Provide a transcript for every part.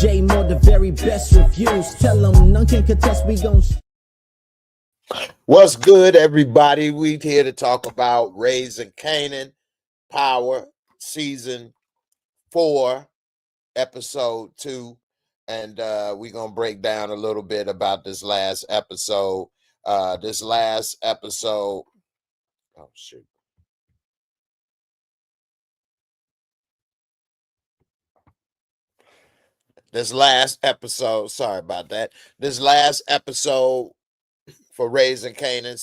J Moore, the very best reviews. Tell them none can contest, we gon' What's good, everybody? We here to talk about Raising Kanan Power Season 4, Episode 2. And we're going to break down a little bit about this last episode. Oh, shoot. Sorry about that. This last episode for Raising Kanan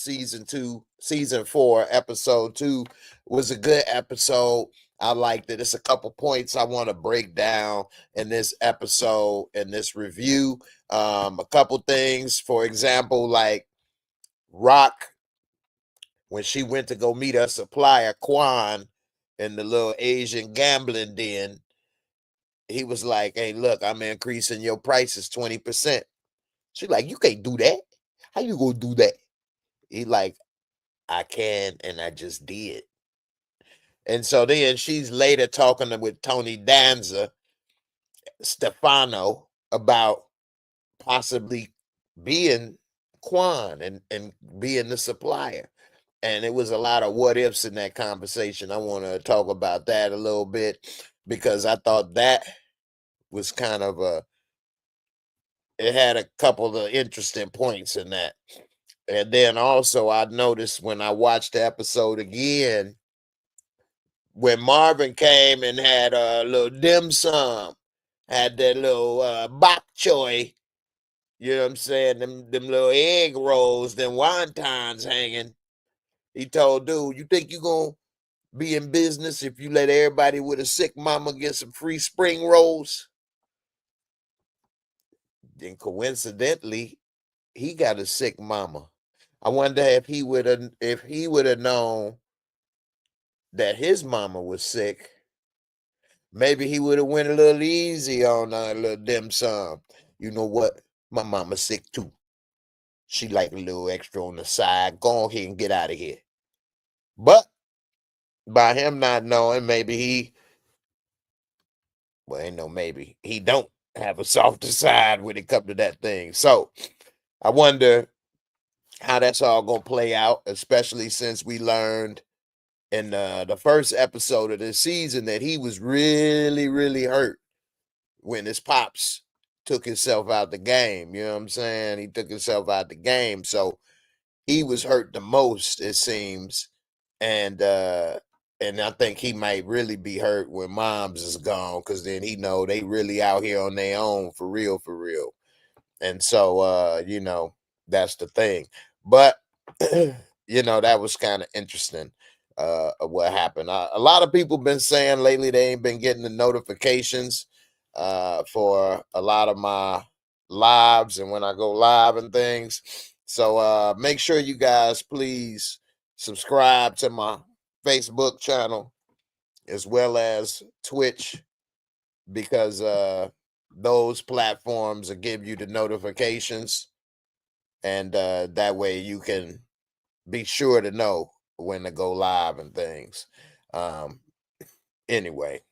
season 4, episode 2 was a good episode. I liked it. It's a couple points I want to break down in this episode, in this review. A couple things, for example, like Rock, when she went to go meet her supplier, Quan, in the little Asian gambling den, he was like, hey, look, I'm increasing your prices 20%. She like, you can't do that. How you gonna do that? He like, I can, and I just did. And so then she's later talking with Tony Danza, Stefano, about possibly being Quan and being the supplier. And it was a lot of what ifs in that conversation. I want to talk about that a little bit because I thought that was kind of it had a couple of interesting points in that. And then also I noticed when I watched the episode again, when Marvin came and had a little dim sum, had that little bok choy, you know what I'm saying, them little egg rolls, them wontons hanging. He told dude, you think you gonna be in business if you let everybody with a sick mama get some free spring rolls? Then coincidentally, he got a sick mama. I wonder if he would have known that his mama was sick, maybe he would have went a little easy on a little dim sum. You know what? My mama's sick too. She like a little extra on the side. Go ahead and get out of here. But by him not knowing, maybe he don't have a softer side when it comes to that thing. So I wonder how that's all gonna play out, especially since we learned in the first episode of this season that he was really, really hurt when his pops took himself out the game. You know what I'm saying? He took himself out the game. So he was hurt the most, it seems. And I think he might really be hurt when Moms is gone, because then he know they really out here on their own for real, for real. And so that's the thing. But that was kind of interesting. What happened. A lot of people been saying lately they ain't been getting the notifications for a lot of my lives and when I go live and things. So make sure you guys please subscribe to my Facebook channel as well as Twitch, because those platforms will give you the notifications, and that way you can be sure to know when to go live and things. Anyway,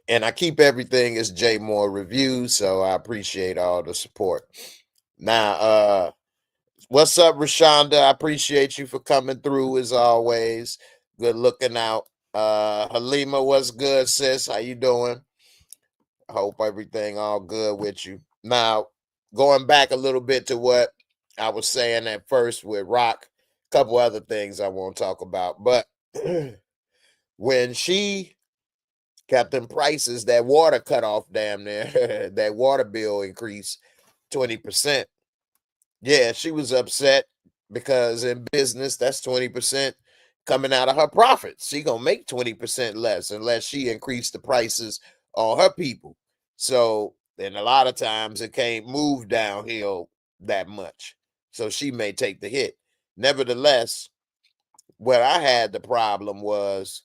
and I keep everything as JAYMOOREREVIEWS, so I appreciate all the support. Now, what's up, Rashonda? I appreciate you for coming through as always. Good looking out. Halima, what's good, sis? How you doing? I hope everything all good with you. Now, going back a little bit to what I was saying at first with Rock, a couple other things I won't talk about, but when she got them prices, that water cut off damn near, that water bill increased 20%. Yeah, she was upset because in business, that's 20% coming out of her profits. She gonna make 20% less unless she increased the prices on her people. So, and a lot of times it can't move downhill that much. So she may take the hit. Nevertheless, where I had the problem was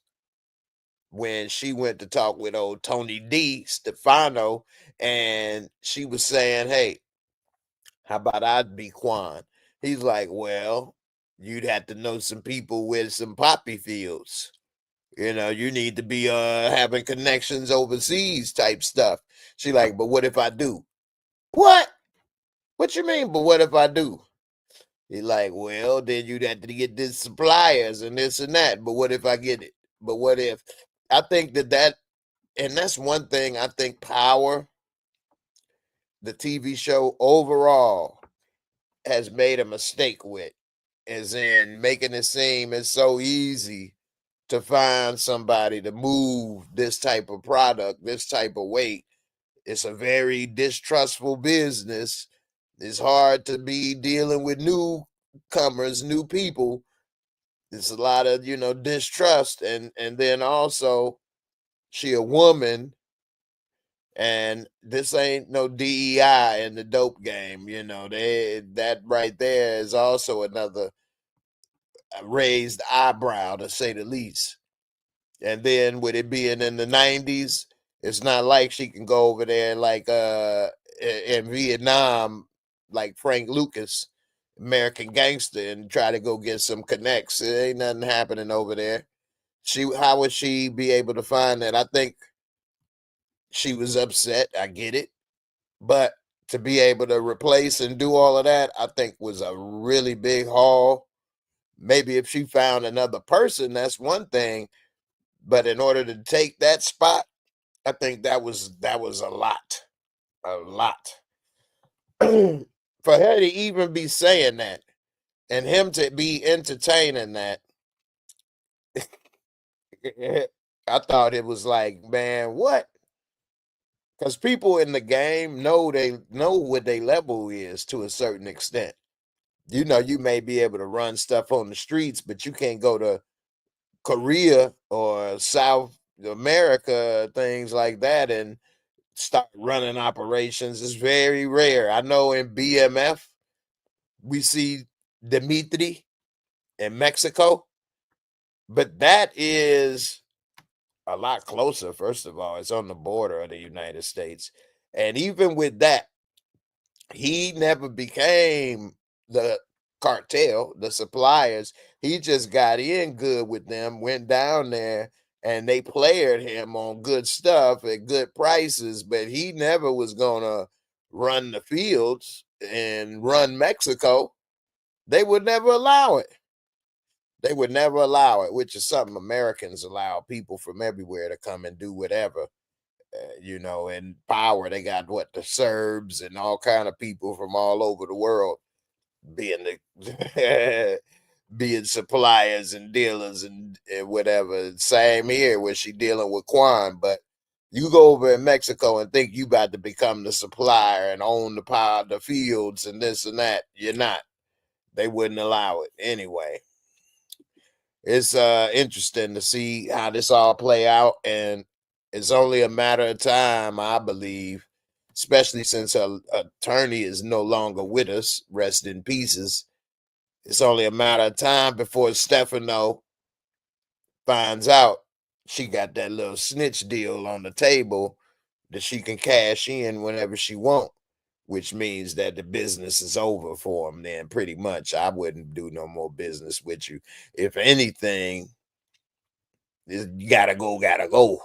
when she went to talk with old Tony D. Stefano, and she was saying, hey, how about I'd be Quan? He's like, well, you'd have to know some people with some poppy fields. You know, you need to be having connections overseas type stuff. She like, but what if I do? What? What you mean, but what if I do? He like, well, then you'd have to get this suppliers and this and that. But what if I get it? But what if? I think and that's one thing I think Power, the TV show overall, has made a mistake with, is in making it seem it's so easy to find somebody to move this type of product, this type of weight. It's a very distrustful business. It's hard to be dealing with newcomers, new people. It's a lot of, distrust. And then also she a woman, and this ain't no DEI in the dope game. That right there is also another raised eyebrow, to say the least. And then with it being in the 90s, it's not like she can go over there like in Vietnam, like Frank Lucas, American Gangster, and try to go get some connects. It ain't nothing happening over there. How would she be able to find that? I think she was upset. I get it. But to be able to replace and do all of that, I think was a really big haul. Maybe if she found another person, that's one thing. But in order to take that spot, I think that was a lot. A lot. For her to even be saying that and him to be entertaining that, I thought it was like, man, what? Because people in the game they know what their level is to a certain extent. You may be able to run stuff on the streets, but you can't go to Korea or South America, things like that, and start running operations. It's very rare. I know in BMF, we see Dimitri in Mexico, but that is a lot closer. First of all, it's on the border of the United States. And even with that, he never became the cartel, the suppliers. He just got in good with them, went down there, and they played him on good stuff at good prices, but he never was gonna run the fields and run Mexico. They would never allow it. They would never allow it, which is something Americans allow people from everywhere to come and do whatever. And Power, they got what, the Serbs and all kind of people from all over the world being the being suppliers and dealers and whatever. Same here where she dealing with Quan, but you go over in Mexico and think you about to become the supplier and own the power, the fields and this and that. You're not. They wouldn't allow it anyway. It's interesting to see how this all play out, and it's only a matter of time, I believe, especially since her attorney is no longer with us, rest in pieces. It's only a matter of time before Stefano finds out she got that little snitch deal on the table that she can cash in whenever she want, which means that the business is over for him. Then pretty much I wouldn't do no more business with you. If anything, you gotta go.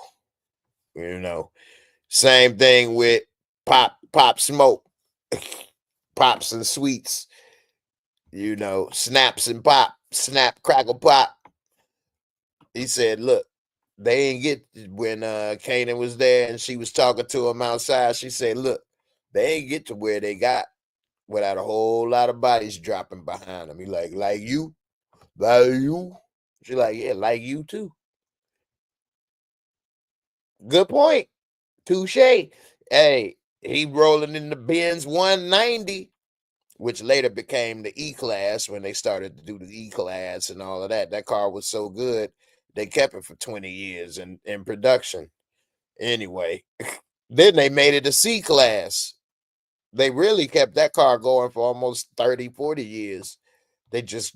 Same thing with Pop Smoke, Pops and Sweets, Snaps and Pop, Snap, Crackle, Pop. He said, look, they ain't get when Kanan was there and she was talking to him outside. She said, look, they ain't get to where they got without a whole lot of bodies dropping behind them. He like you, like you. She like, yeah, like you too. Good point. Touche. Hey, he rolling in the Benz 190, which later became the E-Class when they started to do the E-Class and all of that. That car was so good, they kept it for 20 years in production. Anyway, then they made it a C-Class. They really kept that car going for almost 30, 40 years. They just,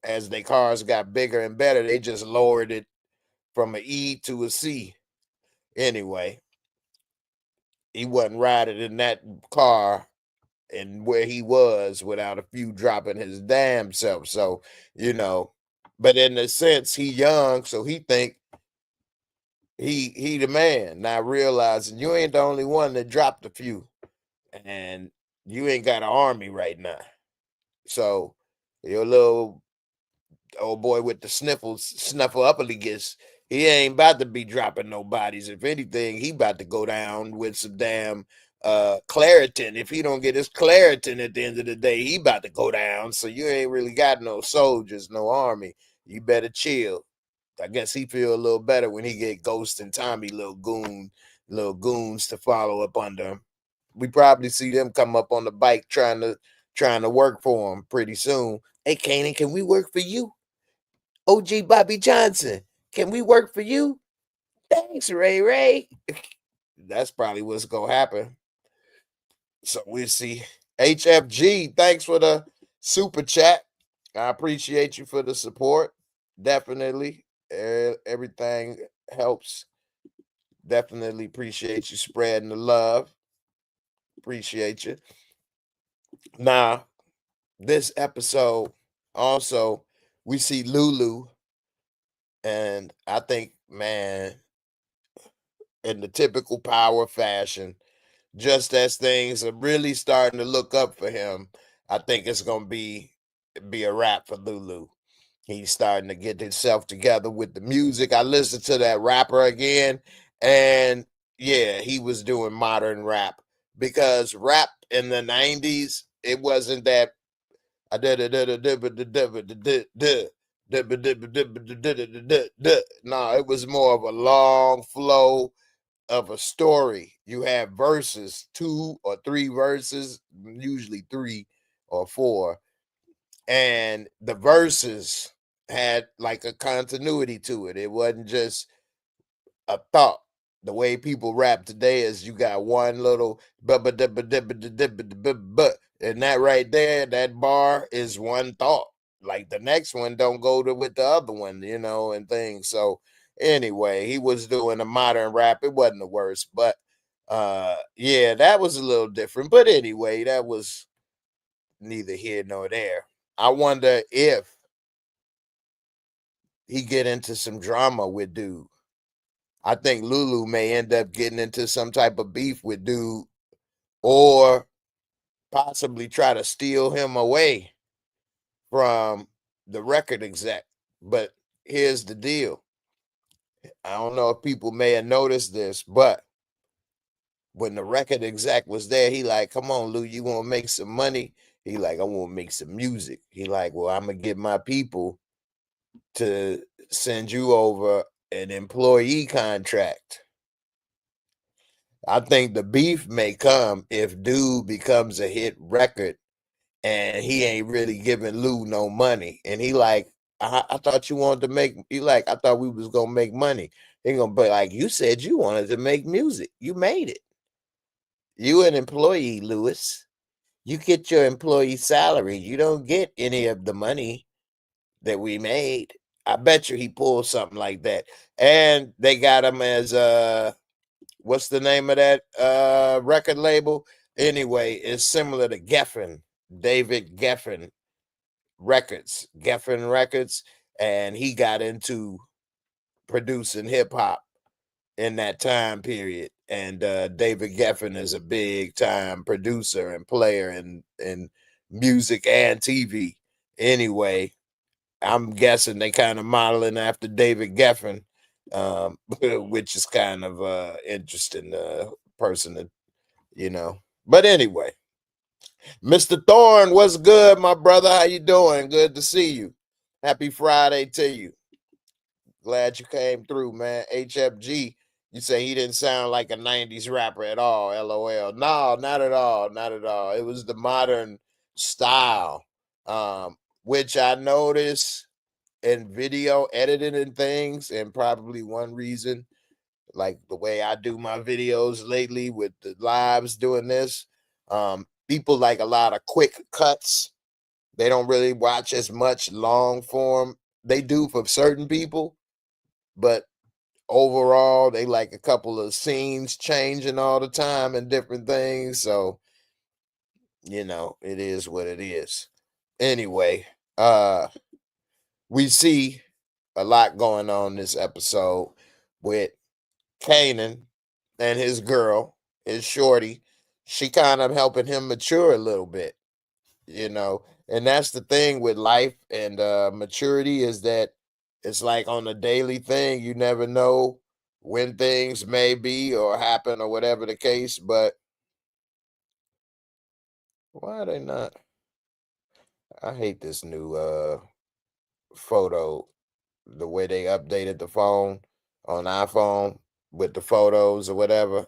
as their cars got bigger and better, they just lowered it from an E to a C. Anyway, he wasn't riding in that car and where he was without a few dropping his damn self. So, but in a sense, he young, so he think he the man. Not realizing you ain't the only one that dropped a few, and you ain't got an army right now. So your little old boy with the snuffle uppity, he ain't about to be dropping no bodies. If anything, he about to go down with some damn Claritin. If he don't get his Claritin at the end of the day, he about to go down. So you ain't really got no soldiers, no army. You better chill. I guess he feel a little better when he get Ghost and Tommy, little goons to follow up under him. We probably see them come up on the bike trying to work for him pretty soon. Hey, Kanan, can we work for you? OG Bobby Johnson, can we work for you? Thanks, Ray Ray. That's probably what's gonna happen. So we'll see. HFG, thanks for the super chat. I appreciate you for the support. Definitely. Everything helps. Definitely appreciate you spreading the love. Appreciate you. Now, this episode also, we see Lulu, and I think, man, in the typical power fashion, just as things are really starting to look up for him, I think it's gonna be a wrap for Lulu. He's starting to get himself together with the music. I listened to that rapper again, and yeah, he was doing modern rap, because rap in the 90s, it wasn't that no, it was more of a long flow of a story. You have verses, 2 or 3 verses, usually 3 or 4, and the verses had like a continuity to it. It wasn't just a thought. The way people rap today is you got one little but, and that right there, that bar is one thought. Like the next one don't go to with the other one, and things. So anyway, he was doing a modern rap. It wasn't the worst, but yeah, that was a little different. But anyway, that was neither here nor there. I wonder if he get into some drama with dude. I think Lulu may end up getting into some type of beef with dude, or possibly try to steal him away from the record exec. But here's the deal. I don't know if people may have noticed this, but when the record exec was there, he like, come on, Lou, you want to make some money? He like, I want to make some music. He like, well, I'm going to get my people to send you over an employee contract. I think the beef may come if dude becomes a hit record and he ain't really giving Lou no money. And he like, I thought you wanted to make, he like, I thought we was going to make money. He going to be like, you said you wanted to make music. You made it. You an employee, Lewis. You get your employee salary. You don't get any of the money that we made. I bet you he pulled something like that. And they got him as what's the name of that record label? Anyway, it's similar to Geffen, David Geffen Records, and he got into producing hip hop in that time period. And David Geffen is a big time producer and player in music and TV. Anyway, I'm guessing they kind of modeling after David Geffen, which is kind of interesting person to. But anyway, Mr. Thorne, what's good, my brother? How you doing? Good to see you. Happy Friday to you. Glad you came through, man. HFG, you say he didn't sound like a 90s rapper at all. LOL. No, not at all. Not at all. It was the modern style, which I noticed in video editing and things, and probably one reason, like the way I do my videos lately with the lives doing this, people like a lot of quick cuts. They don't really watch as much long form. They do for certain people, but overall they like a couple of scenes changing all the time and different things. So it is what it is. Anyway, we see a lot going on this episode with Kanan and his girl, his shorty, she kind of helping him mature a little bit, you know. And that's the thing with life and maturity is that it's like on a daily thing. You never know when things may be or happen or whatever the case. But why are they not? I hate this new photo, the way they updated the phone on iPhone with the photos or whatever.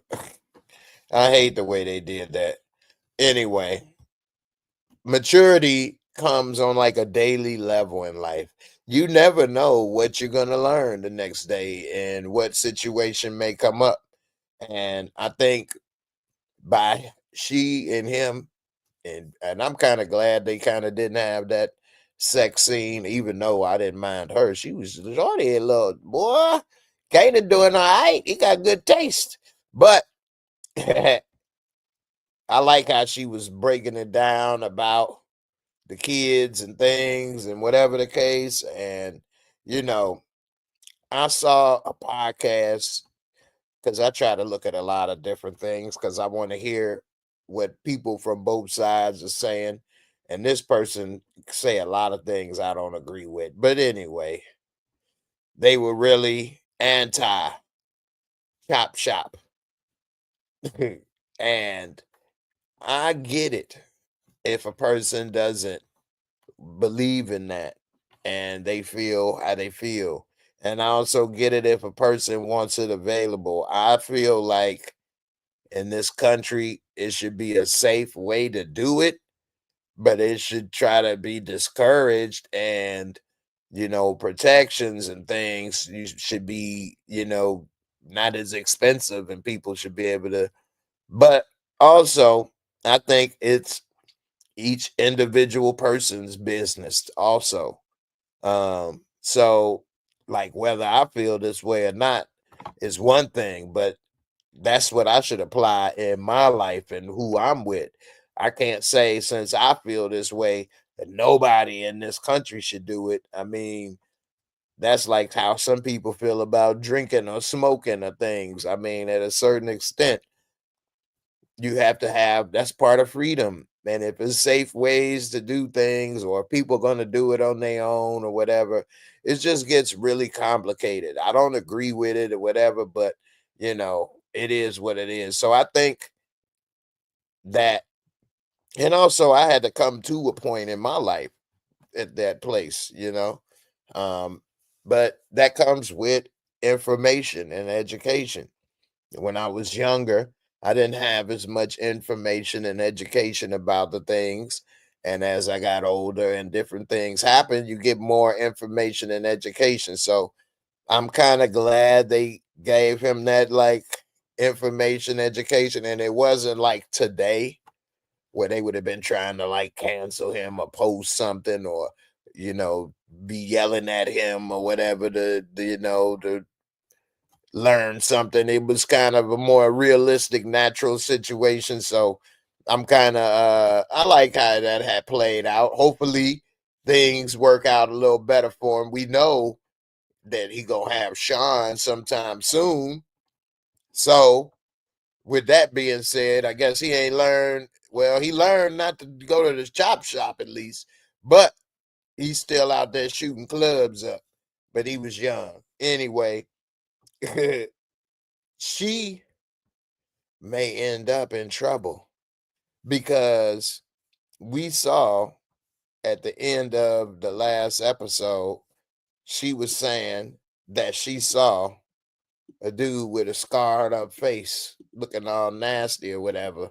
I hate the way they did that. Anyway, maturity comes on like a daily level in life. You never know what you're going to learn the next day and what situation may come up. And I think by she and him, and I'm kind of glad they kind of didn't have that sex scene, even though I didn't mind her. She was already a little boy. Kanan doing all right. He got good taste. But I like how she was breaking it down about the kids and things and whatever the case. And, you know, I saw a podcast because I try to look at a lot of different things because I want to hear what people from both sides are saying. And this person say a lot of things I don't agree with. But anyway, they were really anti chop shop. And I get it if a person doesn't believe in that and they feel how they feel. And I also get it if a person wants it available. I feel like in this country, it should be a safe way to do it, but it should try to be discouraged and, protections and things should be, not as expensive and people should be able to. But also, I think it's each individual person's business also. So like whether I feel this way or not is one thing, but that's what I should apply in my life and who I'm with. I can't say since I feel this way that nobody in this country should do it. I mean, that's like how some people feel about drinking or smoking or things. I mean, at a certain extent, you have to have that's part of freedom. And if it's safe ways to do things or people going to do it on their own or whatever, it just gets really complicated. I don't agree with it or whatever, but it is what it is. So I think that, and also I had to come to a point in my life at that place, um, but that comes with information and education. When I was younger, I didn't have as much information and education about the things. And as I got older and different things happen, you get more information and education. So I'm kind of glad they gave him that like information, education. And it wasn't like today where they would have been trying to like cancel him or post something or, you know, be yelling at him or whatever to learn something. It was kind of a more realistic, natural situation. So I'm kind of I like how that had played out. Hopefully things work out a little better for him. We know that he gonna have Sean sometime soon. So with that being said, I guess he ain't learned. Well, he learned not to go to the chop shop at least, but he's still out there shooting clubs up. But he was young anyway. She may end up in trouble because we saw at the end of the last episode, she was saying that she saw a dude with a scarred up face looking all nasty or whatever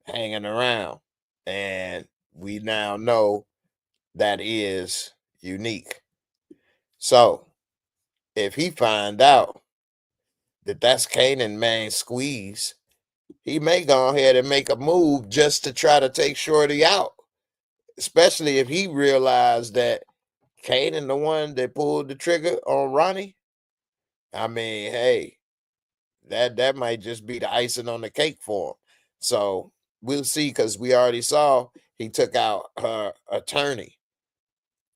hanging around. And we now know that is unique. So if he find out that that's Kanan main squeeze, he may go ahead and make a move just to try to take Shorty out. Especially if he realized that Kanan the one that pulled the trigger on Ronnie. I mean, hey, that might just be the icing on the cake for him. So we'll see because we already saw he took out her attorney.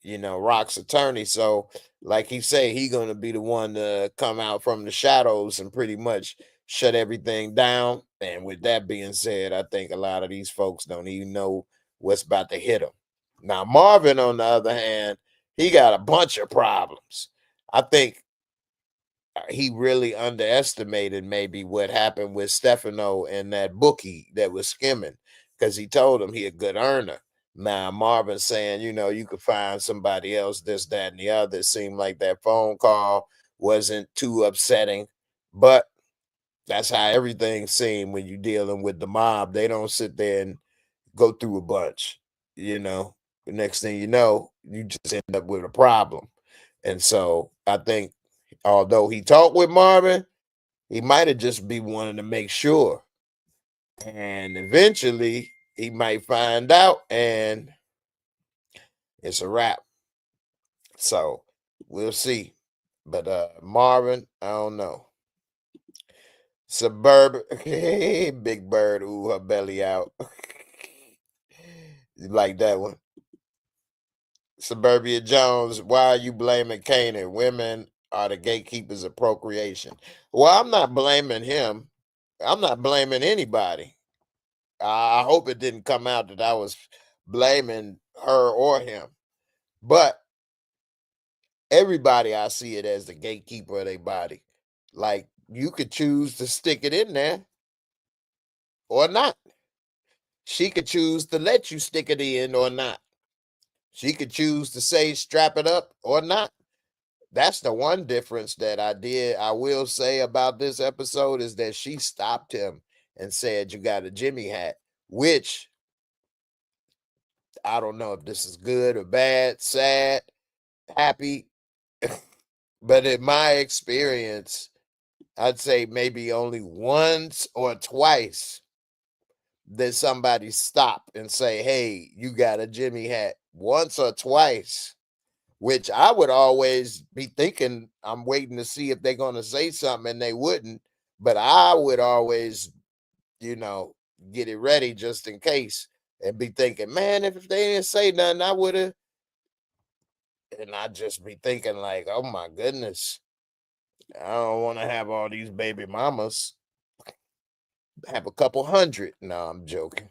Rock's attorney. So, like he say, he gonna be the one to come out from the shadows and pretty much shut everything down. And with that being said, I think a lot of these folks don't even know what's about to hit them. Now, Marvin, on the other hand, he got a bunch of problems. I think he really underestimated maybe what happened with Stefano and that bookie that was skimming, because he told him he a good earner. Now Marvin saying, you could find somebody else, this, that, and the other. It seemed like that phone call wasn't too upsetting, but that's how everything seemed when you're dealing with the mob. They don't sit there and go through a bunch, you know. The next thing you know, you just end up with a problem. And so I think although he talked with Marvin, he might have just be wanting to make sure. And eventually he might find out and it's a wrap. So we'll see. But Marvin, I don't know. Suburban, Big Bird, ooh, her belly out. You like that one? Suburbia Jones, why are you blaming Kanan? Women are the gatekeepers of procreation. Well, I'm not blaming him. I'm not blaming anybody. I hope it didn't come out that I was blaming her or him. But everybody, I see it as the gatekeeper of their body. Like, you could choose to stick it in there or not. She could choose to let you stick it in or not. She could choose to say strap it up or not. That's the one difference that I will say about this episode, is that she stopped him and said, you got a Jimmy hat, which I don't know if this is good or bad, sad, happy. But in my experience, I'd say maybe only once or twice that somebody stop and say, hey, you got a Jimmy hat. Once or twice, which I would always be thinking, I'm waiting to see if they're going to say something, and they wouldn't. But I would always, get it ready just in case, and be thinking, man, if they didn't say nothing, I would have. And I'd just be thinking, like, oh my goodness, I don't want to have all these baby mamas. Have a couple hundred. No, I'm joking.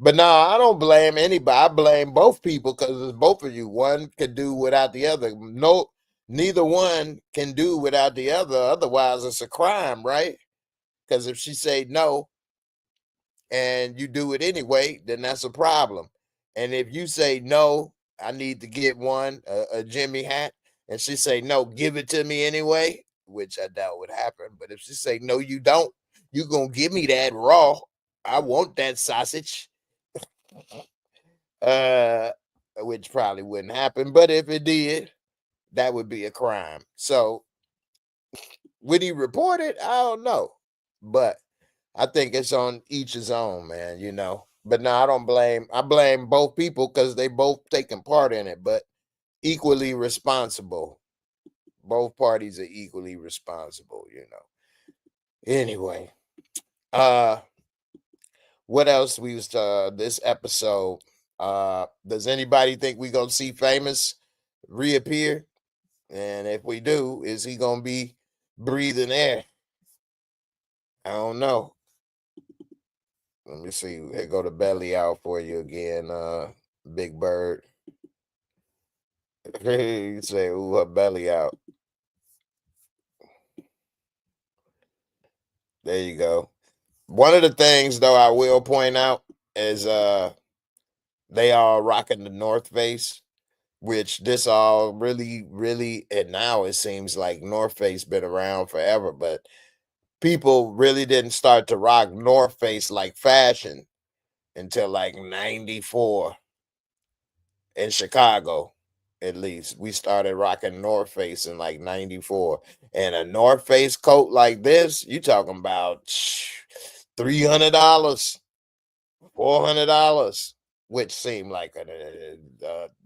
But no, I don't blame anybody. I blame both people, because it's both of you. One could do without the other. No, neither one can do without the other. Otherwise, it's a crime, right? Because if she say no and you do it anyway, then that's a problem. And if you say no, I need to get one, a Jimmy hat, and she say no, give it to me anyway, which I doubt would happen. But if she say no, you don't, you gonna give me that raw. I want that sausage. uh, which probably wouldn't happen. But if it did, that would be a crime. So would he report it? I don't know. But I think it's on each his own, man. But no, I don't blame. I blame both people because they both taking part in it, but equally responsible. Both parties are equally responsible. Anyway, uh, what else we was this episode? Does anybody think we gonna see Famous reappear? And if we do, is he gonna be breathing air? I don't know. Let me see. Here go the belly out for you again, Big Bird. You say, ooh, her belly out. There you go. One of the things, though, I will point out is they are rocking the North Face, which this all really, really, and now it seems like North Face been around forever, but people really didn't start to rock North Face like fashion until like 94 in Chicago. At least we started rocking North Face in like 94. And a North Face coat like this, you talking about $300, $400, which seemed like it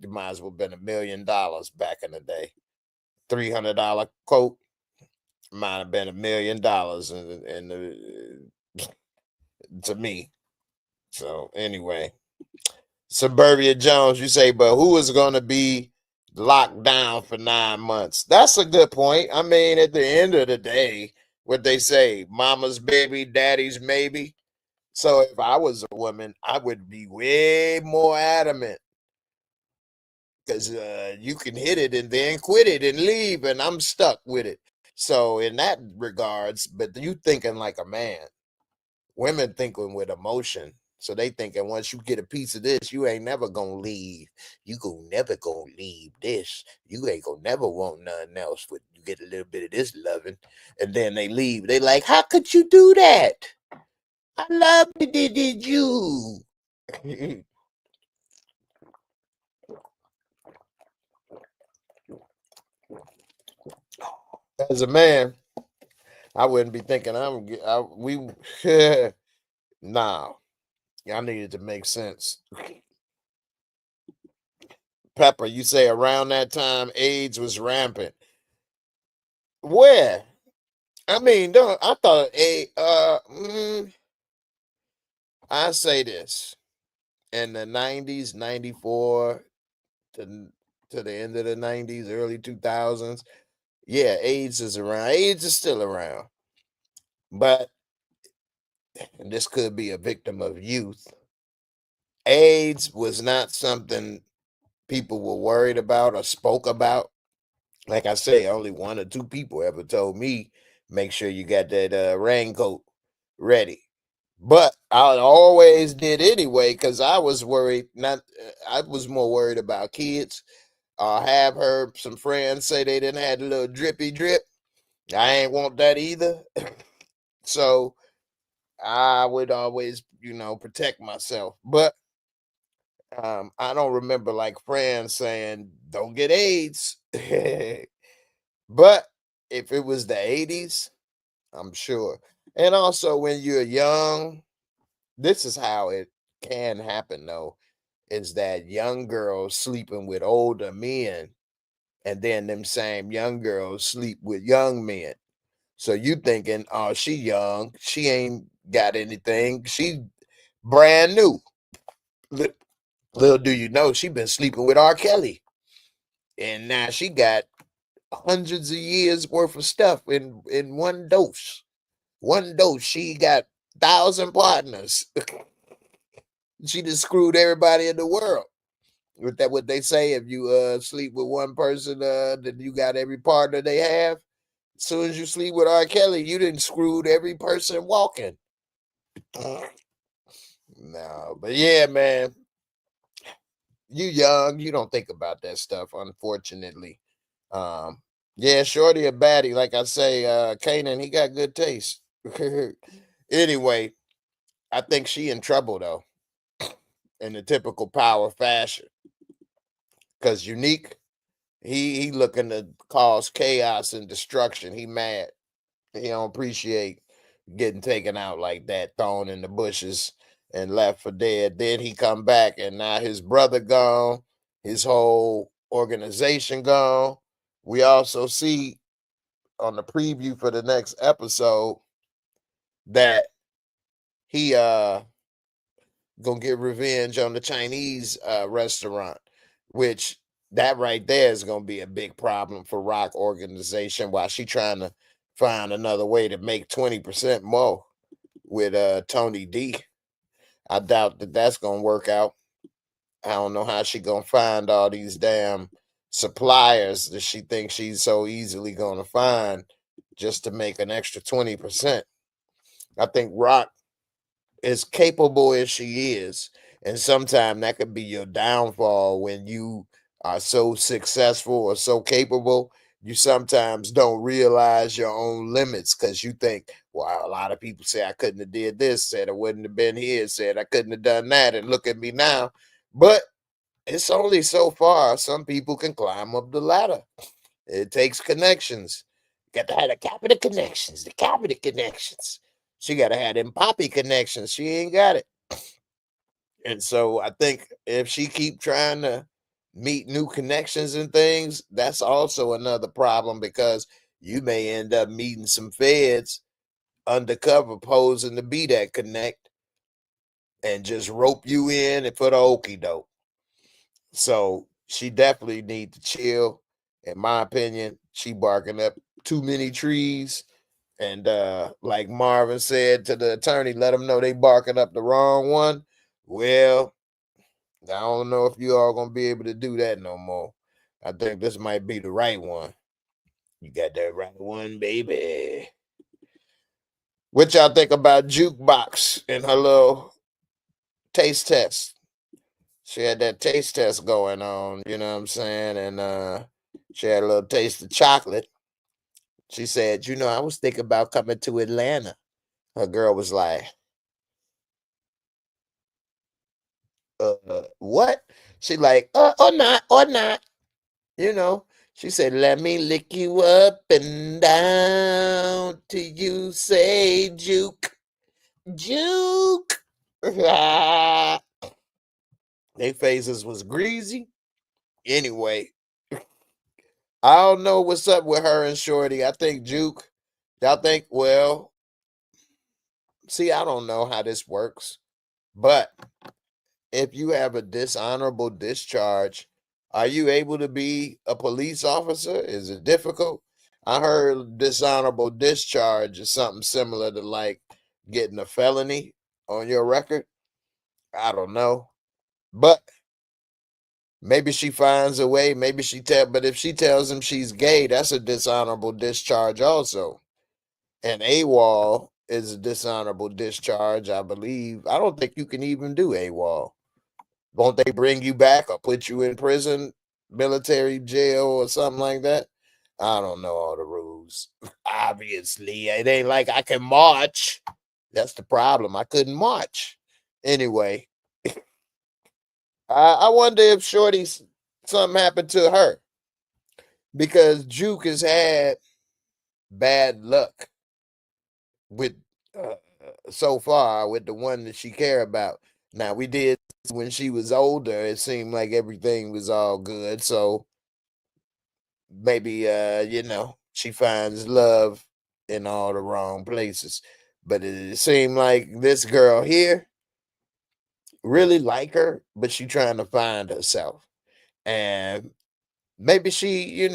might as well been $1,000,000 back in the day. $300 coat might have been $1,000,000 to me. So anyway, Suburbia Jones, you say, but who is going to be locked down for 9 months? That's a good point. I mean, at the end of the day, what they say, mama's baby, daddy's maybe. So if I was a woman, I would be way more adamant because you can hit it and then quit it and leave, and I'm stuck with it. So in that regards, but you thinking like a man. Women thinking with emotion. So they thinking once you get a piece of this, you ain't never gonna leave. You go never gonna leave this. You ain't gonna never want nothing else. But you get a little bit of this loving, and then they leave. They like, how could you do that? I love did you. As a man, I wouldn't be thinking we nah. I needed to make sense. Pepper, you say around that time AIDS was rampant. Where? I mean, don't I thought I say this in the 90s, 94 to to the end of the 90s, early 2000s. Yeah, AIDS is around. AIDS is still around. But and this could be a victim of youth. AIDS was not something people were worried about or spoke about. Like I say, only one or two people ever told me, make sure you got that raincoat ready. But I always did anyway because I was worried. Not, I was more worried about kids. I have heard some friends say they didn't have a little drippy drip. I ain't want that either. So I would always, protect myself. But I don't remember like friends saying, don't get AIDS. But if it was the 80s, I'm sure. And also, when you're young, this is how it can happen, though, is that young girls sleeping with older men, and then them same young girls sleep with young men. So you thinking, oh, she young, she ain't got anything, she brand new. Li- Little do you know, she been sleeping with R. Kelly, and now she got hundreds of years worth of stuff in one dose. One dose, she got 1,000 partners. She just screwed everybody in the world. With that, what they say, if you sleep with one person, then you got every partner they have. As soon as you sleep with R. Kelly, you didn't screwed every person walking. No, but yeah, man, you young, you don't think about that stuff, unfortunately. Um, yeah, shorty a baddie, like I say, Kanan, he got good taste. Anyway, I think she in trouble though, in the typical power fashion. Cause unique, he looking to cause chaos and destruction. He mad. He don't appreciate getting taken out like that, thrown in the bushes and left for dead. Then he come back and now his brother gone, his whole organization gone. We also see on the preview for the next episode that he gonna get revenge on the Chinese restaurant, which that right there is gonna be a big problem for Rock organization while she trying to find another way to make 20% more with Tony D. I doubt that that's gonna work out. I don't know how she gonna find all these damn suppliers that she thinks she's so easily gonna find just to make an extra 20%. I think Rock, as capable as she is, and sometimes that could be your downfall when you are so successful or so capable. You sometimes don't realize your own limits because you think, well, a lot of people say I couldn't have did this, said I wouldn't have been here, said I couldn't have done that, and look at me now. But it's only so far some people can climb up the ladder. It takes connections. Got to have the capital connections, the capital connections. She got to have them poppy connections. She ain't got it. And so I think if she keep trying to meet new connections and things, that's also another problem because you may end up meeting some feds undercover posing to be that connect. and just rope you in and for the okie doke. So she definitely need to chill. In my opinion, she barking up too many trees. And like Marvin said to the attorney, let them know they barking up the wrong one. Well, I don't know if you all gonna be able to do that no more. I think this might be the right one. You got that right one, baby. What y'all think about Jukebox and her little taste test? She had that taste test going on, you know what I'm saying? And she had a little taste of chocolate. She said, I was thinking about coming to Atlanta. Her girl was like, what? She like, or not, or not. She said, let me lick you up and down till you say juke, juke. They faces was greasy. Anyway, I don't know what's up with her and Shorty. I think Juke, y'all think, well, see, I don't know how this works, but if you have a dishonorable discharge, are you able to be a police officer? Is it difficult? I heard dishonorable discharge is something similar to like getting a felony on your record. I don't know. But maybe she finds a way. But if she tells him she's gay, that's a dishonorable discharge also. And AWOL is a dishonorable discharge, I believe. I don't think you can even do AWOL. Won't they bring you back or put you in prison, military jail, or something like that? I don't know all the rules. Obviously, it ain't like I can march. That's the problem. I couldn't march. Anyway, I wonder if Shorty's something happened to her because Juke has had bad luck with so far with the one that she care about. Now we did when she was older, it seemed like everything was all good. So maybe she finds love in all the wrong places. But it seemed like this girl here really like her, but she trying to find herself. And maybe she,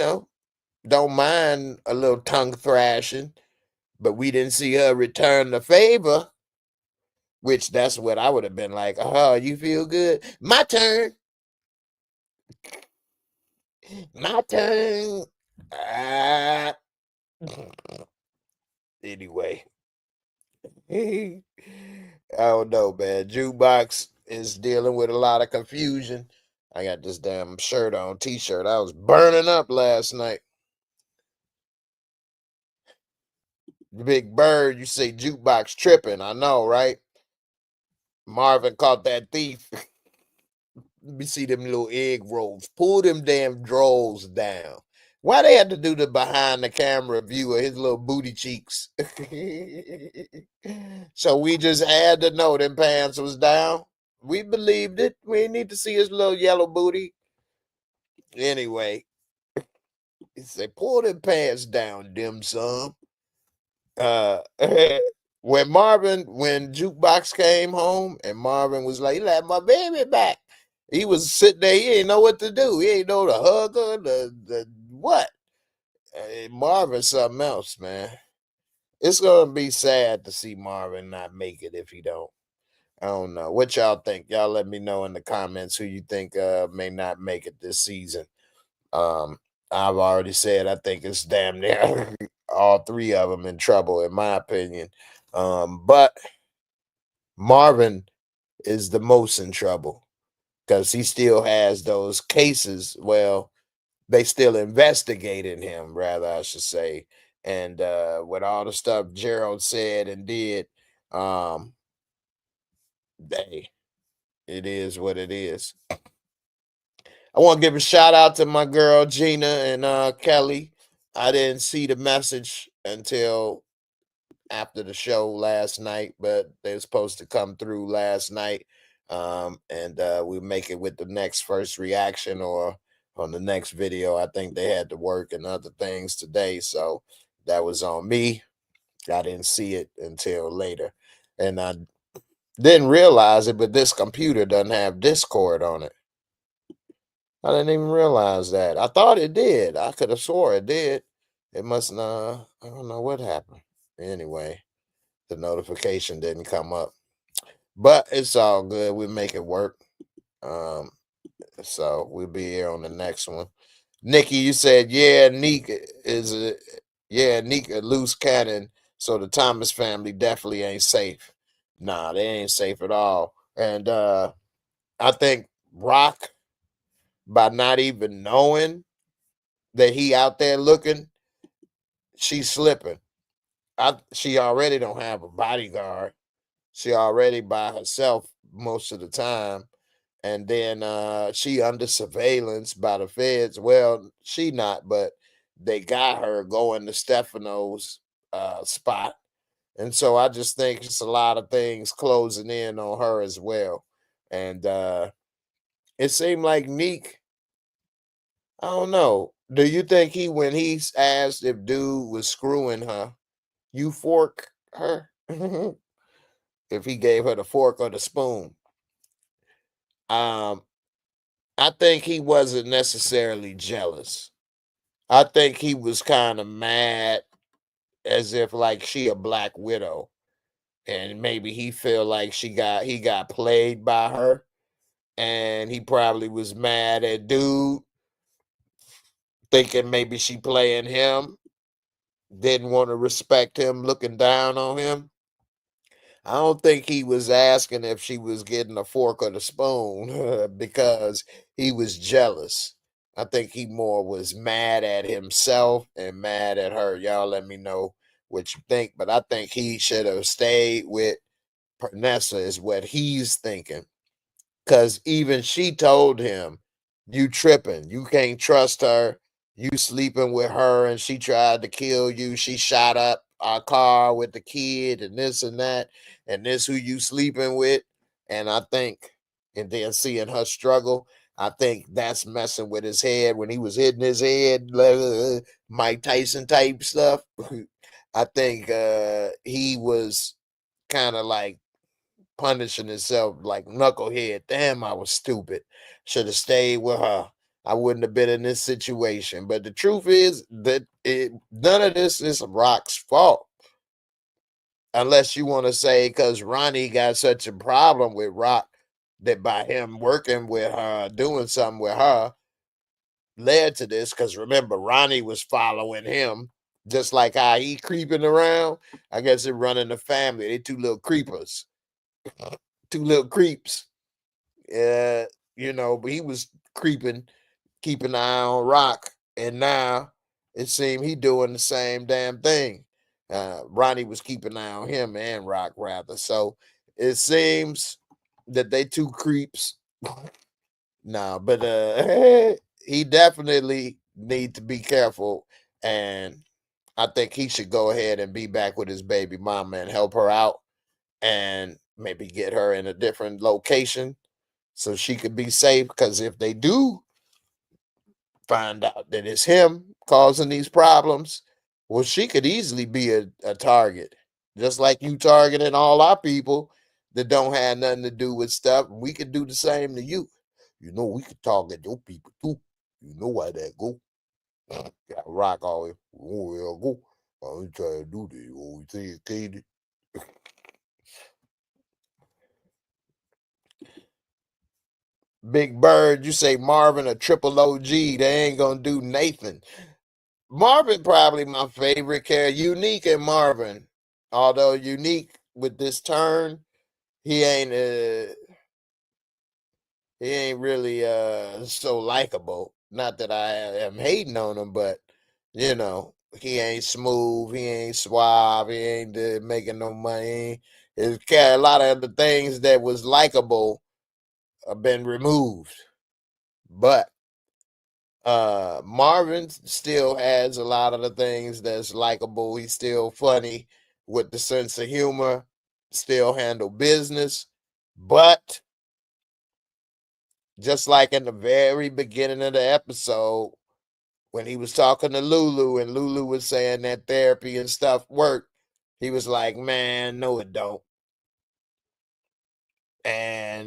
don't mind a little tongue thrashing, but we didn't see her return the favor. Which that's what I would have been like, oh, you feel good? My turn. My turn. Ah. Anyway. I don't know, man. Jukebox is dealing with a lot of confusion. I got this damn shirt on, t-shirt. I was burning up last night. Big Bird, you say Jukebox tripping. I know, right? Marvin caught that thief. Let me see them little egg rolls. Pull them damn drawers down. Why they had to do the behind the camera view of his little booty cheeks? So we just had to know them pants was down. We believed it. We need to see his little yellow booty. Anyway, he said, pull them pants down, dim sum. Uh when Jukebox came home and Marvin was like, he let my baby back. He was sitting there, he ain't know what to do. He ain't know to hug her, the what. Marvin's something else, man. It's gonna be sad to see Marvin not make it if he don't. I don't know. What y'all think? Y'all let me know in the comments who you think may not make it this season. Um, I've already said I think it's damn near all three of them in trouble, in my opinion. But Marvin is the most in trouble because he still has those cases. Well, they still investigating him, rather, I should say. And with all the stuff Gerald said and did, um, they it is what it is. I want to give a shout out to my girl Gina and Kelly. I didn't see the message until after the show last night, but they were supposed to come through last night. And we'll make it with the next first reaction or on the next video. I think they had to work and other things today, so that was on me. I didn't see it until later. And Didn't realize it, but this computer doesn't have Discord on it. I didn't even realize that. I thought it did. I could have swore it did. It must not. I don't know what happened. Anyway, the notification didn't come up, but it's all good. We make it work. Um, so we'll be here on the next one. Nikki, you said Neek is a Neek a loose cannon, so the Thomas family definitely ain't safe. Nah, they ain't safe at all. And I think Rock, by not even knowing that he out there looking, she's slipping. She already don't have a bodyguard. She already by herself most of the time. And then she under surveillance by the feds. Well, she not, but they got her going to Stefano's spot. And so I just think it's a lot of things closing in on her as well. And it seemed like Neek, I don't know. Do you think when he's asked if dude was screwing her, you fork her? If he gave her the fork or the spoon? Um, I think he wasn't necessarily jealous. I think he was kind of mad as if like she a black widow and maybe he feel like he got played by her and he probably was mad at dude thinking maybe she playing him, didn't want to respect him, looking down on him. I don't think he was asking if she was getting a fork or the spoon because he was jealous. I think he more was mad at himself and mad at her. Y'all let me know what you think, but I think he should have stayed with Pernessa is what he's thinking. Cause even she told him, "You tripping? You can't trust her. You sleeping with her, and she tried to kill you. She shot up our car with the kid, and this and that, and this who you sleeping with." And I think, and then seeing her struggle, I think that's messing with his head when he was hitting his head, like, Mike Tyson type stuff. I think he was kind of like punishing himself like knucklehead. Damn, I was stupid. Should have stayed with her. I wouldn't have been in this situation. But the truth is that none of this is Rock's fault. Unless you want to say because Ronnie got such a problem with Rock that by him working with her, doing something with her, led to this. Because remember, Ronnie was following him, just like how he creeping around. I guess they're running the family. They two little creepers, two little creeps. Uh, but he was creeping, keeping an eye on Rock, and now it seemed he doing the same damn thing. Ronnie was keeping an eye on him and Rock rather. So it seems that they two creeps. Nah, but he definitely need to be careful, and I think he should go ahead and be back with his baby mama and help her out, and maybe get her in a different location so she could be safe. Because if they do find out that it's him causing these problems, well, she could easily be a target, just like you targeting all our people that don't have nothing to do with stuff. We could do the same to you. We could target your people too. You know why that go? Got Rock always. Oh, yeah, go. I ain't trying to do this. Oh, you think it's Katie? Big Bird, you say Marvin a triple OG. They ain't gonna do Nathan. Marvin probably my favorite character. Unique and Marvin. Although Unique with this turn, he ain't really so likable. Not that I am hating on him, but he ain't smooth, he ain't suave, he ain't making no money. It's a lot of the things that was likable have been removed. But Marvin still has a lot of the things that's likable. He's still funny with the sense of humor, still handle business. But just like in the very beginning of the episode, when he was talking to Lulu and Lulu was saying that therapy and stuff worked, he was like, "Man, no, it don't."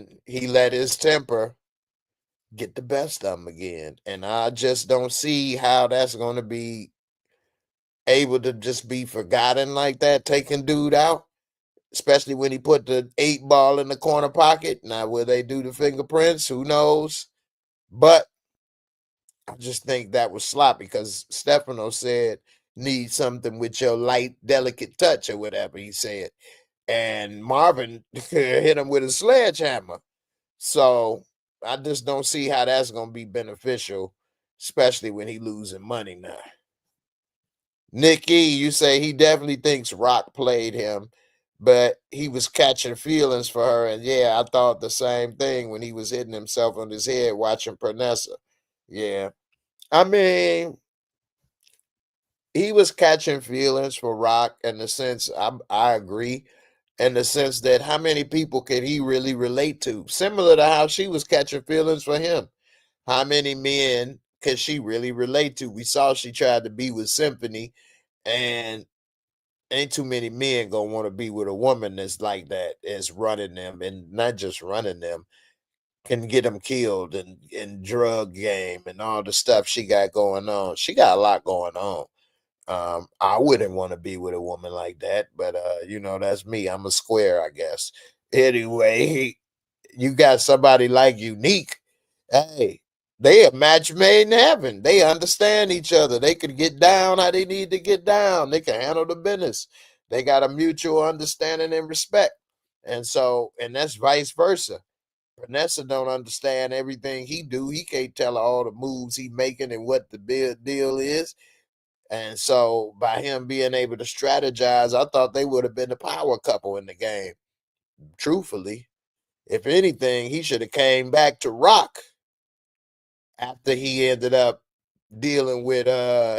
and he let his temper get the best of him again. And I just don't see how that's going to be able to just be forgotten like that, taking dude out, especially when he put the 8 ball in the corner pocket. Now, will they do the fingerprints? Who knows? But I just think that was sloppy because Stefano said, need something with your light, delicate touch or whatever he said. And Marvin hit him with a sledgehammer. So I just don't see how that's going to be beneficial, especially when he losing money now. Nikki, you say he definitely thinks Rock played him, but he was catching feelings for her. And yeah, I thought the same thing when he was hitting himself on his head watching Pernessa. Yeah. I mean, he was catching feelings for Rock in the sense, I agree, in the sense that how many people could he really relate to? Similar to how she was catching feelings for him. How many men could she really relate to? We saw she tried to be with Symphony, and ain't too many men gonna want to be with a woman that's like that, is running them, and not just running them, can get them killed and in drug game and all the stuff she got going on. She got a lot going on. I wouldn't want to be with a woman like that, but that's me. I'm a square, I guess. Anyway, you got somebody like Unique. Hey, they a match made in heaven. They understand each other. They could get down how they need to get down. They can handle the business. They got a mutual understanding and respect. And that's vice versa. Vanessa don't understand everything he do. He can't tell her all the moves he making and what the deal is. And so by him being able to strategize, I thought they would have been the power couple in the game. Truthfully, if anything, he should have came back to Rock after he ended up dealing with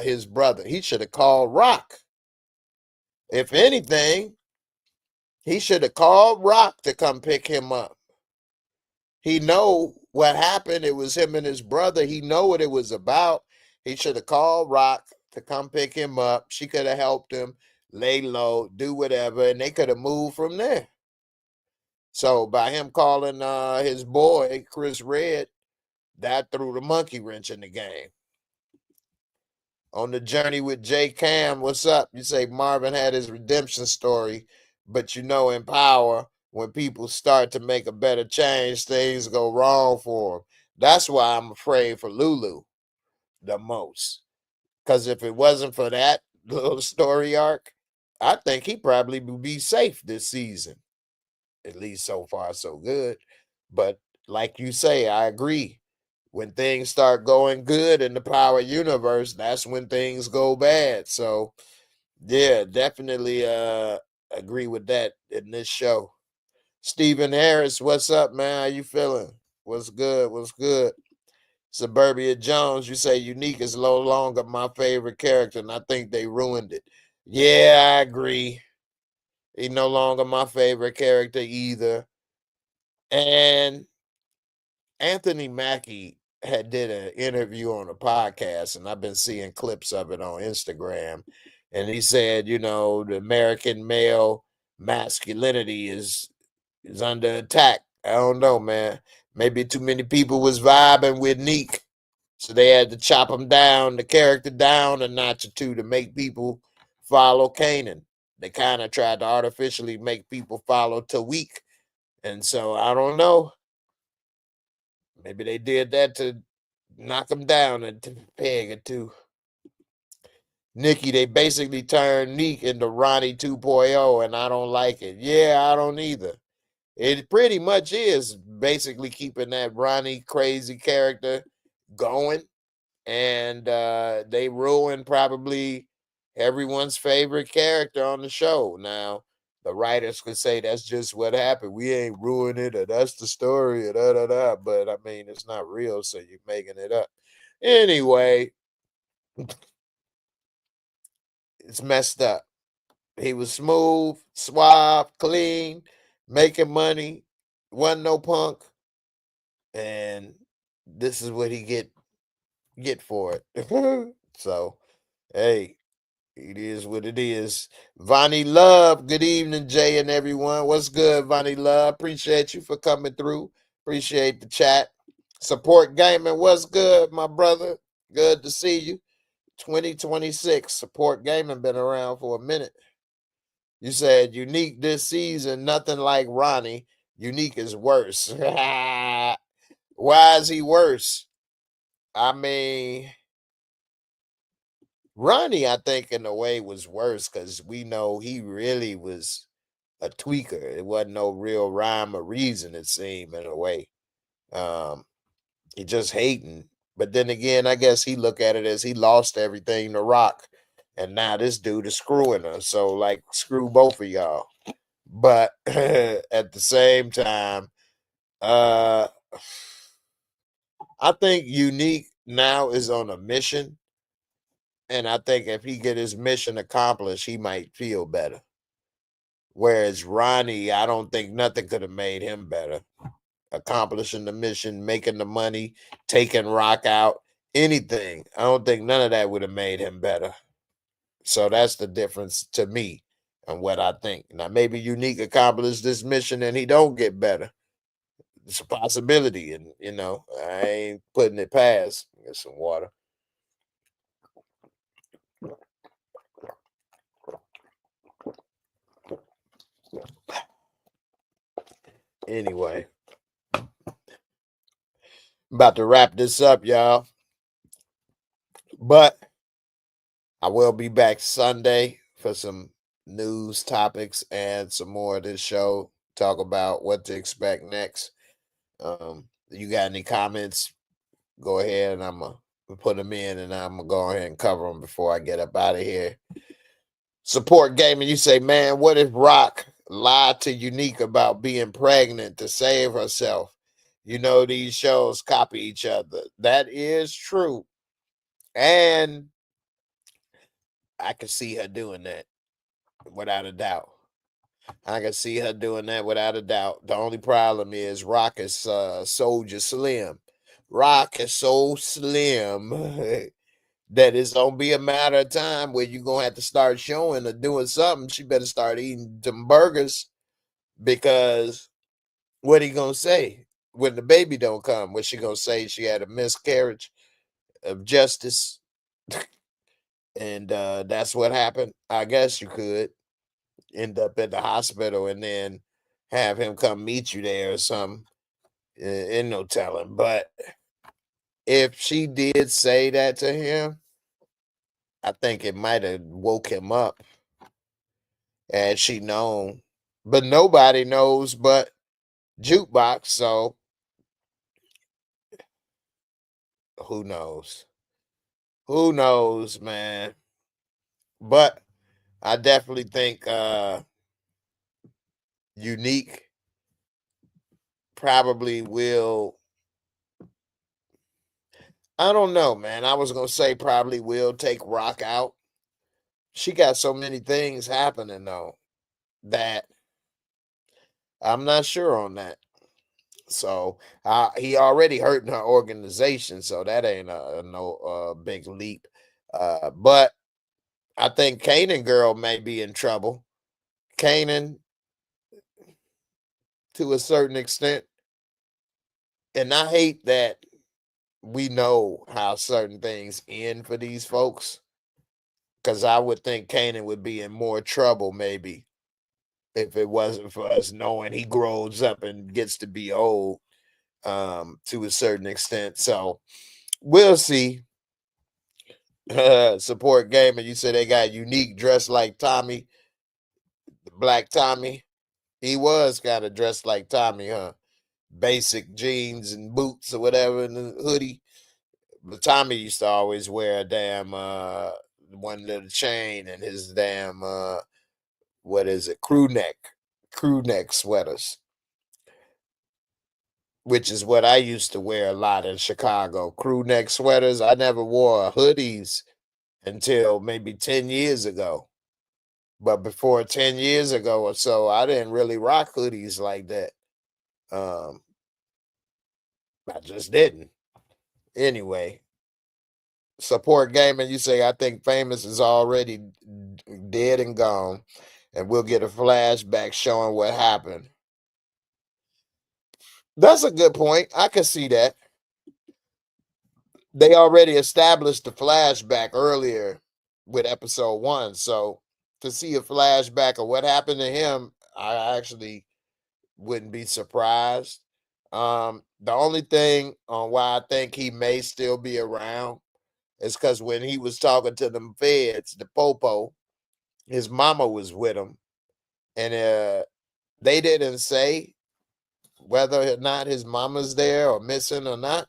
his brother. He should have called Rock. If anything, he should have called Rock to come pick him up. He know what happened. It was him and his brother. He know what it was about. He should have called Rock to come pick him up. She could have helped him lay low, do whatever, and they could have moved from there. So by him calling his boy, Chris Red, that threw the monkey wrench in the game. On the journey with J Cam, what's up? You say Marvin had his redemption story, but in power, when people start to make a better change, things go wrong for him. That's why I'm afraid for Lulu the most. Because if it wasn't for that little story arc, I think he probably would be safe this season. At least so far, so good. But like you say, I agree. When things start going good in the power universe, that's when things go bad. So yeah, definitely agree with that in this show. Stephen Harris, what's up, man? How you feeling? What's good? What's good? Suburbia Jones, you say Unique is no longer my favorite character, and I think they ruined it. Yeah, I agree. He's no longer my favorite character either. And Anthony Mackie had did an interview on a podcast, and I've been seeing clips of it on Instagram. And he said, the American male masculinity is under attack. I don't know, man. Maybe too many people was vibing with Neek, so they had to chop him down, the character down a notch or two to make people follow Kanan. They kind of tried to artificially make people follow Tawik, and so I don't know. Maybe they did that to knock him down a peg or two. Nikki, they basically turned Neek into Ronnie 2.0, and I don't like it. Yeah, I don't either. It pretty much is basically keeping that Ronnie crazy character going, and they ruined probably everyone's favorite character on the show. Now, the writers could say that's just what happened. We ain't ruined it, or that's the story, or da da da. But I mean, it's not real, so you're making it up. Anyway, it's messed up. He was smooth, suave, clean, making money, wasn't no punk, and this is what he get for it. So, hey, It is what it is. Vonnie Love, good evening, Jay and everyone. What's good, Vonnie Love? Appreciate you for coming through. Appreciate the chat. Support Gaming, what's good, my brother? Good to see you. 2026, Support Gaming been around for a minute. You said Unique this season, nothing like Ronnie. Unique is worse. Why is he worse? I mean, Ronnie, I think, in a way, was worse because we know he really was a tweaker. It wasn't no real rhyme or reason, it seemed, in a way. Um, he just hating. But then again, I guess he look at it as he lost everything to Rock. And now this dude is screwing her. So, like, screw both of y'all. But at the same time, uh I think Unique now is on a mission. And I think if he get his mission accomplished, he might feel better. Whereas Ronnie, I don't think nothing could have made him better. Accomplishing the mission, making the money, taking Rock out, anything. I don't think none of that would have made him better. So that's the difference to me and what I think. Now maybe Unique accomplished this mission and he don't get better. It's a possibility, and I ain't putting it past. Get some water. Anyway, about to wrap this up, y'all. But I will be back Sunday for some news topics and some more of this show. Talk about what to expect next. You got any comments? Go ahead, and I'm gonna put them in, and I'm gonna go ahead and cover them before I get up out of here. Support Gaming, you say, man, what if Rock lied to Unique about being pregnant to save herself? You know, these shows copy each other. That is true. And I can see her doing that without a doubt. I can see her doing that without a doubt. The only problem is Rock is Soldier Slim. Rock is so slim that it's gonna be a matter of time where you're gonna have to start showing or doing something. She better start eating some burgers, because what he gonna say when the baby don't come? What she gonna say? She had a miscarriage of justice, and that's what happened. I guess you could end up at the hospital and then have him come meet you there or something. Ain't no telling. But if she did say that to him, I think it might have woke him up, had she known. But nobody knows but Jukebox, so who knows? Who knows, man? But I definitely think Unique probably will. I don't know, man. I was gonna say probably will take Rock out. She got so many things happening though that I'm not sure on that. So he already hurting her organization, so that ain't no big leap. But I think Kanan girl may be in trouble. Kanan, to a certain extent, and I hate that we know how certain things end for these folks, because I would think Kanan would be in more trouble maybe if it wasn't for us knowing he grows up and gets to be old, to a certain extent. So we'll see. Support Gamer, you said they got Unique dressed like Tommy, Black Tommy. He was kind of dressed like Tommy, huh? Basic jeans and boots or whatever, and the hoodie. But Tommy used to always wear a damn one little chain and his damn what is it, crew neck sweaters, which is what I used to wear a lot in Chicago. Crew neck sweaters. I never wore hoodies until maybe 10 years ago. But before 10 years ago or so, I didn't really rock hoodies like that. Um, I just didn't. Anyway, Support gaming. You say I think Famous is already dead and gone, and we'll get a flashback showing what happened. That's a good point. I can see that. They already established the flashback earlier with episode 1, so to see a flashback of what happened to him, I actually wouldn't be surprised. The only thing on why I think he may still be around is because when he was talking to them feds, the popo, his mama was with him, and they didn't say whether or not his mama's there or missing or not,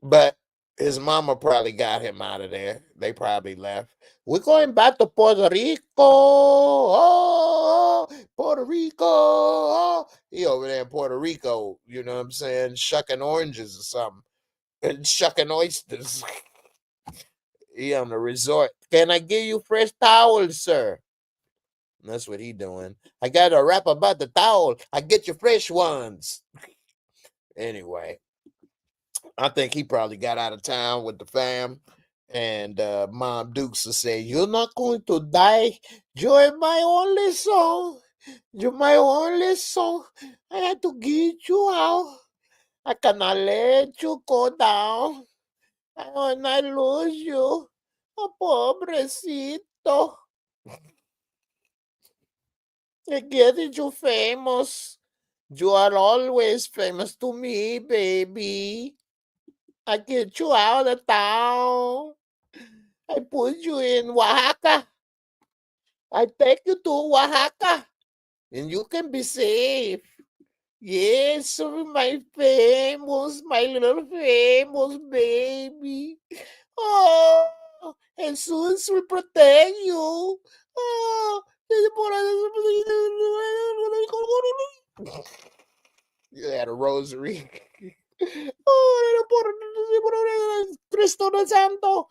but his mama probably got him out of there. They probably left. We're going back to Puerto Rico. Oh, Puerto Rico. Oh. He over there in Puerto Rico, you know what I'm saying? Shucking oranges or something. And shucking oysters. He on the resort. Can I give you fresh towels, sir? That's what he doing. I got a rap about the towel. I get you fresh ones. Anyway, I think he probably got out of town with the fam. And Mom Dukes will say, "You're not going to die. You're my only son. You're my only son. I had to get you out. I cannot let you go down. When I lose you, oh, pobrecito. I get you famous. You are always famous to me, baby. I get you out of town. I put you in Oaxaca. I take you to Oaxaca. And you can be safe. Yes, my famous, my little famous baby. Oh, Jesus will protect you. Oh, you had a rosary. Oh, Cristo del Santo.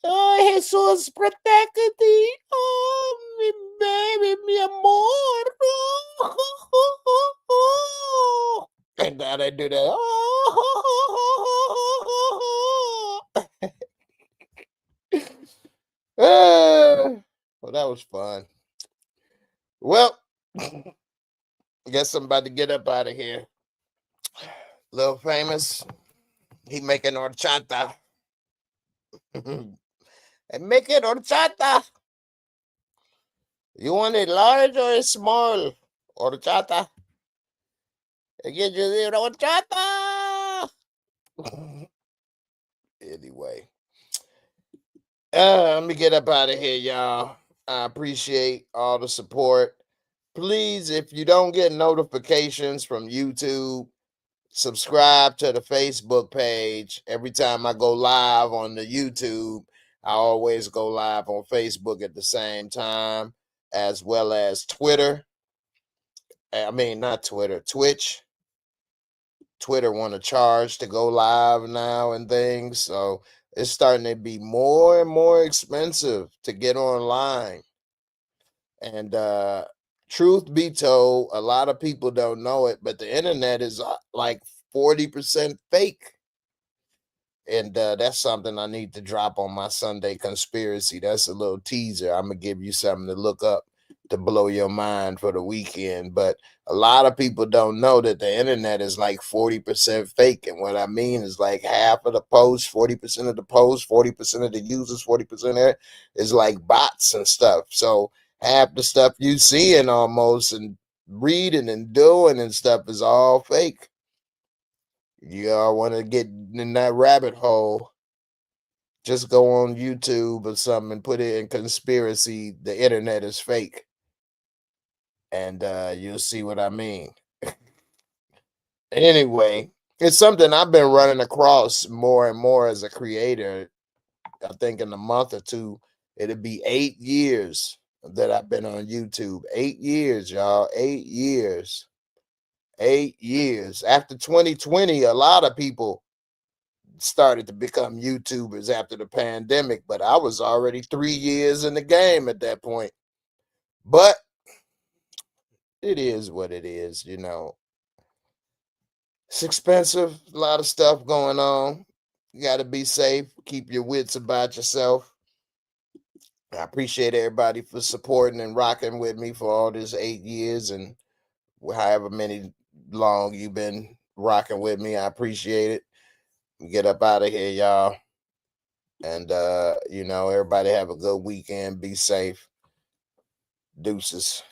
Oh, Jesus, protect thee. Oh, mi baby, mi amor. And now they do that. Well, that was fun. Well, I guess I'm about to get up out of here. Little Famous, he making horchata. And making horchata. You want it large or small? Horchata. I get you the horchata. Anyway. Let me get up out of here, y'all. I appreciate all the support. Please, if you don't get notifications from YouTube, subscribe to the Facebook page. Every time I go live on the YouTube, I always go live on Facebook at the same time, as well as Twitter. I mean, not Twitter, Twitch. Twitter want to charge to go live now and things. So it's starting to be more and more expensive to get online. And truth be told, a lot of people don't know it, but the internet is like 40% fake. And that's something I need to drop on my Sunday conspiracy. That's a little teaser. I'm going to give you something to look up to blow your mind for the weekend. But a lot of people don't know that the internet is like 40% fake. And what I mean is like half of the posts, 40% of the posts, 40% of the users, 40% there is like bots and stuff. So half the stuff you seeing almost and reading and doing and stuff is all fake. Y'all want to get in that rabbit hole, just go on YouTube or something and put it in conspiracy. The internet is fake. And you'll see what I mean. Anyway, it's something I've been running across more and more as a creator. I think in a month or two, it'll be 8 years that I've been on YouTube. 8 years, y'all. 8 years. 8 years. After 2020, a lot of people started to become YouTubers after the pandemic, but I was already 3 years in the game at that point. But it is what it is, you know. It's expensive. A lot of stuff going on. You got to be safe. Keep your wits about yourself. I appreciate everybody for supporting and rocking with me for all this 8 years and however many long you've been rocking with me. I appreciate it. Get up out of here, y'all. And everybody have a good weekend. Be safe. Deuces.